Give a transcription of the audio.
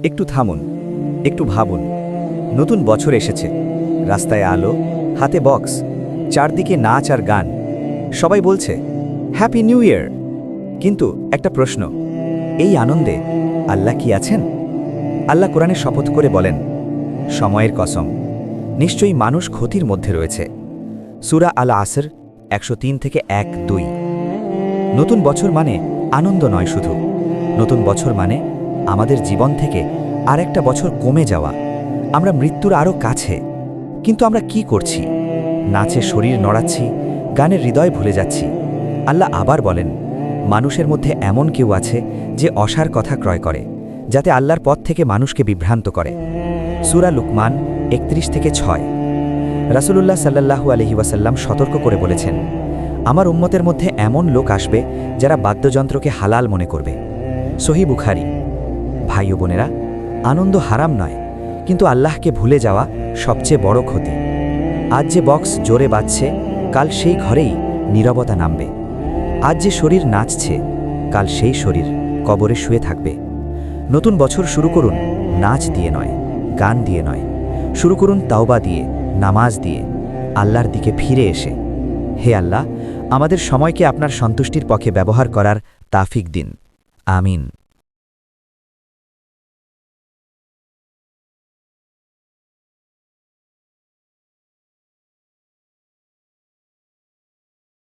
একটু থামুন, একটু ভাবুন। নতুন বছর এসেছে, রাস্তায় আলো, হাতে বক্স, চারদিকে নাচ আর গান। সবাই বলছে হ্যাপি নিউ ইয়ার। কিন্তু একটা প্রশ্ন, এই আনন্দে আল্লাহ কি আছেন? আল্লাহ কোরআনে শপথ করে বলেন, সময়ের কসম, নিশ্চয়ই মানুষ ক্ষতির মধ্যে রয়েছে। সূরা আল আসর 103 থেকে 1-2। নতুন বছর মানে আনন্দ নয় শুধু, নতুন বছর মানে আমাদের জীবন থেকে আরেকটা বছর কমে যাওয়া, আমরা মৃত্যুর আরও কাছে। কিন্তু আমরা কি করছি? নাচে শরীর নড়াচ্ছি, গানে হৃদয় ভুলে যাচ্ছি। আল্লাহ আবার বলেন, মানুষের মধ্যে এমন কেউ আছে যে অসার কথা ক্রয় করে, যাতে আল্লাহর পথ থেকে মানুষকে বিভ্রান্ত করে। সূরা লুকমান 31 থেকে 6। রাসূলুল্লাহ সাল্লাল্লাহু আলাইহি ওয়াসাল্লাম সতর্ক করে বলেছেন, আমার উম্মতের মধ্যে এমন লোক আসবে যারা বাদ্যযন্ত্রকে হালাল মনে করবে। সহিহ বুখারী। ভাই ও বোনেরা, আনন্দ হারাম নয়, কিন্তু আল্লাহকে ভুলে যাওয়া সবচেয়ে বড় ক্ষতি। আজ যে বক্স জোরে বাজছে, কাল সেই ঘরেই নীরবতা নামবে। আজ যে শরীর নাচছে, কাল সেই শরীর কবরে শুয়ে থাকবে। নতুন বছর শুরু করুন নাচ দিয়ে নয়, গান দিয়ে নয়, শুরু করুন তাওবা দিয়ে, নামাজ দিয়ে, আল্লাহর দিকে ফিরে এসে। হে আল্লাহ, আমাদের সময়কে আপনার সন্তুষ্টির পক্ষে ব্যবহার করার তাফিক দিন। আমিন।